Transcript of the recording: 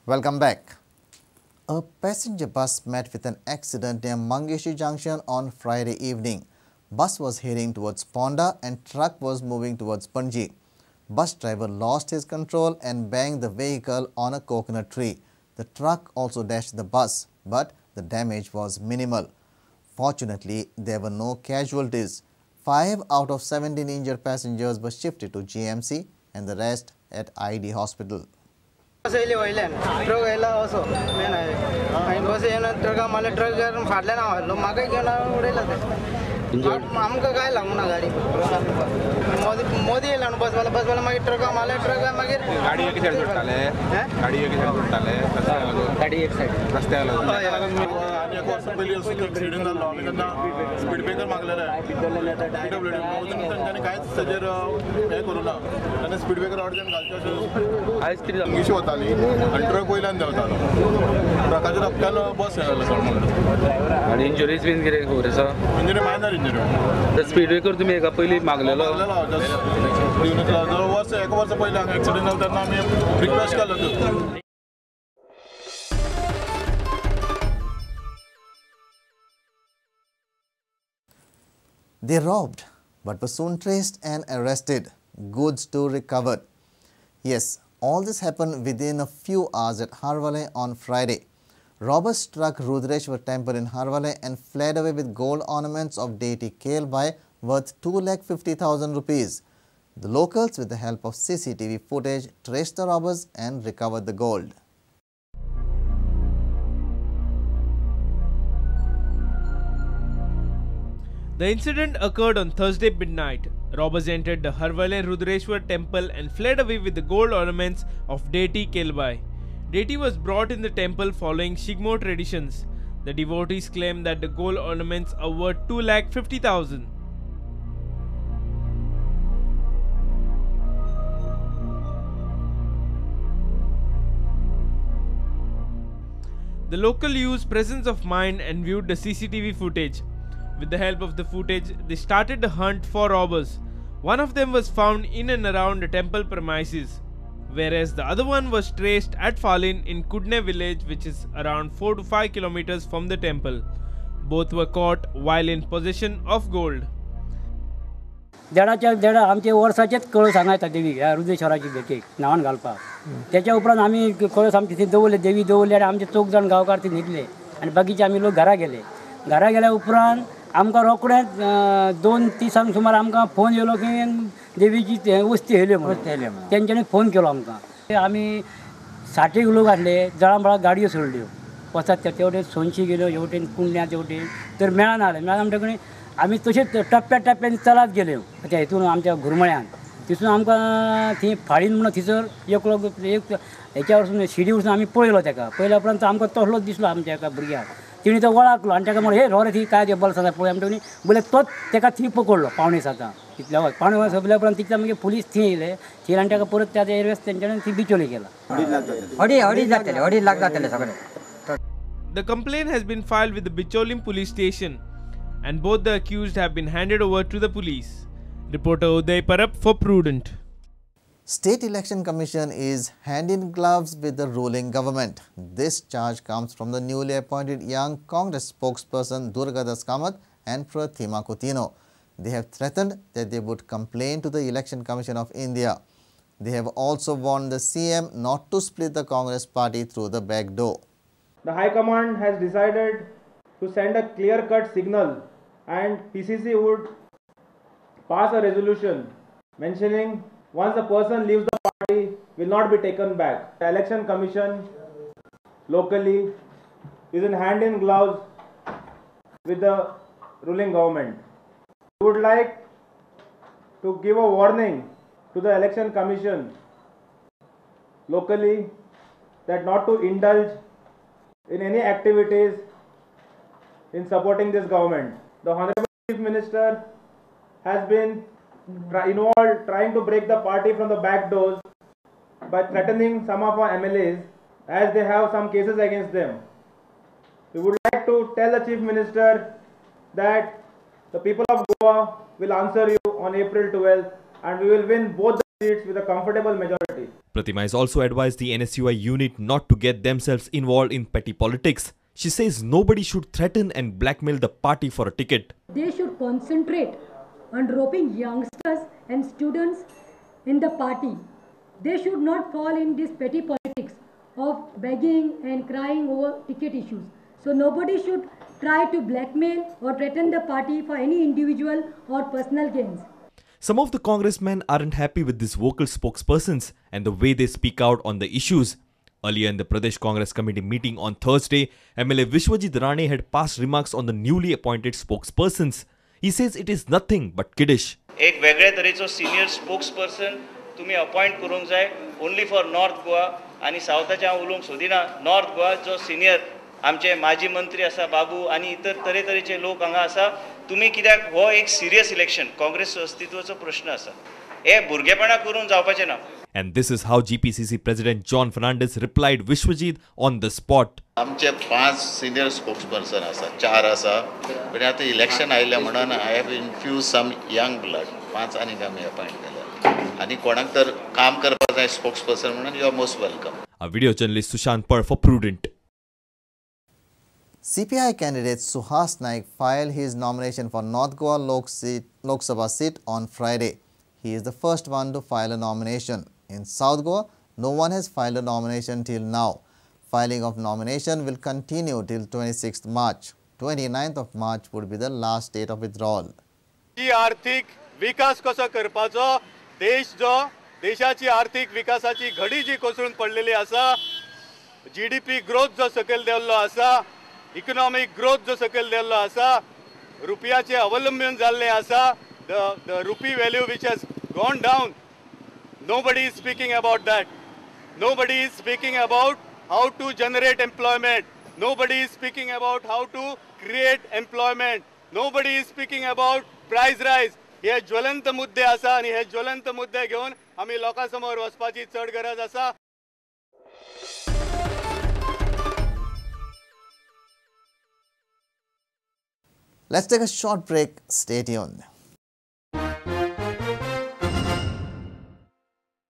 Welcome back. A passenger bus met with an accident near Mangeshi Junction on Friday evening. Bus was heading towards Ponda and truck was moving towards Panji. Bus driver lost his control and banged the vehicle on a coconut tree. The truck also dashed the bus, but the damage was minimal. Fortunately, there were no casualties. 5 out of 17 injured passengers were shifted to GMC and the rest at ID Hospital. आमकां काय लागूना गाडी मोदी येयला न्हू बस वाला मागीर ट्रका मारले ट्रका मागीर गाडी एक साइड सुट्टाले गाडी एक साइड रस्त्यार आनी एक वर्स पयलीं एक्सिडेंट जाल्लो आमी तेन्ना स्पीड ब्रेकर मागलेले PWD तांच्यांनी कांयच ताजेर हें करूं ना ताणें स्पीड ब्रेकर अर्जंट घालचें अशें हाय स्पीड इंग्लीश वताली आनी ट्रक वयल्यान देंवतालो ट्रकाच्या धपक्यान बस हें जालें सोड आनी इंजुरीज बीन कितें खबर आसा injury minor injury speed breaker तुमी हेका पयलीं मागलेलो एक वर्स पयलीं हांगा एक्सिडेंट जालो तेन्ना आमी request Kelo They robbed, but were soon traced and arrested. Goods too recovered. Yes, all this happened within a few hours at Harwale on Friday. Robbers struck Rudreshwar temple in Harwale and fled away with gold ornaments of deity Kelbai worth 2,50,000 rupees. The locals, with the help of CCTV footage, traced the robbers and recovered the gold. The incident occurred on Thursday midnight. Robbers entered the Harwale Rudreshwar temple and fled away with the gold ornaments of deity Kelbai. Deity was brought in the temple following Shigmo traditions. The devotees claim that the gold ornaments are worth 2,50,000. The local used presence of mind and viewed the CCTV footage. With the help of the footage, they started the hunt for robbers. One of them was found in and around the temple premises, whereas the other one was traced at Falin in Kudne village, which is around 4 to 5 kilometers from the temple. Both were caught while in possession of gold. देडाच्या देडा आमचे वर्साचेच कळस हांगा देवी ह्या रुद्रेश्वराची भेटेक नांवान घालपाक त्याच्या उपरांत आमी कळस आमचे थंय दवरले देवी दवरले आनी आमचे 4 जाण गांवकार थंय न्हिदले आनी बाकीचे आमी लोक घरा गेल्या उपरांत आमकां रोखडेंच 2-3 सुमार आमकां फोन येयलो की देवीची वस्ती हेल्यो म्हणून तेंच्यांनी फोन केलो आमकां आमी 60 लोक आसले जळांबळा गाडयो सोडल्यो वचत त्या तेवटेन सोनशी गेल्यो हेवटेन कुंडल्या तेवटेन तर मेळना म्हणटकूच आमी तशेंच टप्प्यान चलत गेल्यो त्या हितून आमच्या घुरमळ्यान तितून आमकां थंय फाळीन म्हणून थंयसर एक लोक एक हेच्या वरसून शिडी वरसून आमी पळयलो तेका पळयल्या उपरांत आमकां तसलोच दिसलो आमच्या एका भुरग्याक तिणी तो वळखलो आनी ताका म्हणून हे रो रे थंय काय बल्स आसा पळय म्हणटकूच बोले तोच ताका थंय पकडलो 5:30 तितल्या वच 5:30 सोंपल्या उपरांत तितल्या मागीर पुलीस थंय येयले थंय आनी ताका परत त्या एरवेस तेंच्यांनी थंय बिचोले केला अडीच लाख जातले सगळे. The complaint has been filed with the Bicholim police station, and both the accused have been handed over to the police. Reporter Uday Parab for Prudent. State Election Commission is hand in gloves with the ruling government. This charge comes from the newly appointed young Congress spokesperson Durga Das Kamath and Pratima Coutinho. They have threatened that they would complain to the Election Commission of India. They have also warned the CM not to split the Congress party through the back door. The High Command has decided to send a clear-cut signal, and PCC would pass a resolution mentioning once the person leaves the party will not be taken back. The Election Commission locally is in hand in gloves with the ruling government. We would like to give a warning to the Election Commission locally that not to indulge in any activities in supporting this government. The Honorable Chief Minister has been involved trying to break the party from the back doors by threatening some of our MLAs as they have some cases against them. We would like to tell the Chief Minister that the people of Goa will answer you on April 12th and we will win both the seats with a comfortable majority. Pratima has also advised the NSUI unit not to get themselves involved in petty politics. She says nobody should threaten and blackmail the party for a ticket. They should concentrate on roping youngsters and students in the party. They should not fall in this petty politics of begging and crying over ticket issues. So nobody should try to blackmail or threaten the party for any individual or personal gains. Some of the congressmen aren't happy with these vocal spokespersons and the way they speak out on the issues. Earlier in the Pradesh Congress Committee meeting on Thursday, MLA Vishwajit Rane had passed remarks on the newly appointed spokespersons. He says it is nothing but kiddish. एक वेगळे तरेचो senior spokesperson तुम्ही appoint करूंक जाय only for north Goa आनी सावथाचे हांव उलोवंक सोदिना. नॉर्थ गोवा जो सिनियर आमचे माजी मंत्री आसा बाबू आनी इतर तरेतरेचे लोक हांगा आसा. तुम्ही कित्याक हो एक सिरियस इलेक्शन काँग्रेस अस्तित्वाचो प्रश्न आसा. हे भुरगेपणा करून जावपाचें ना. And this is how GPCC President John Fernandez replied Vishwajit on the spot. आमचे 5 सिनियर स्पोक्सपर्सन आसा, 4 आसा. पण आता इलेक्शन आयले म्हणून I have infuse some young blood. 5 आनीक आमी अपॉइंट केल्या. आनी कोणाक तर काम करपाक जाय स्पोक्सपर्सन म्हणून you are most welcome. A video journalist Sushant Par for Prudent. CPI candidate Suhas Naik filed his nomination for North Goa Lok Sabha seat on Friday. He is the first one to file a nomination. In South Goa, no one has filed a nomination till now. Filing of nomination will continue till 26th March. 29th of March would be the last date of withdrawal. आर्थिक विकास कसो करपाचो देश जो देशाची आर्थिक विकासाची घडी जी कोसळून पडलेली आसा, GDP ग्रोथ जो सकयल देल्लो आसा, इकॉनॉमिक ग्रोथ जो सकयल देल्लो आसा, रुपयाचे अवलंबन जाल्ले आसा, the rupee value which has gone down. Nobody is speaking about that. Nobody is speaking about how to generate employment. Nobody is speaking about how to create employment. Nobody is speaking about price rise. हे ज्वलंत मुद्दे आसा आणि हे ज्वलंत मुद्दे घेऊन आम्ही लोकांसमोर वचपाची चढ गरज आसा. Let's take a short break. Stay tuned.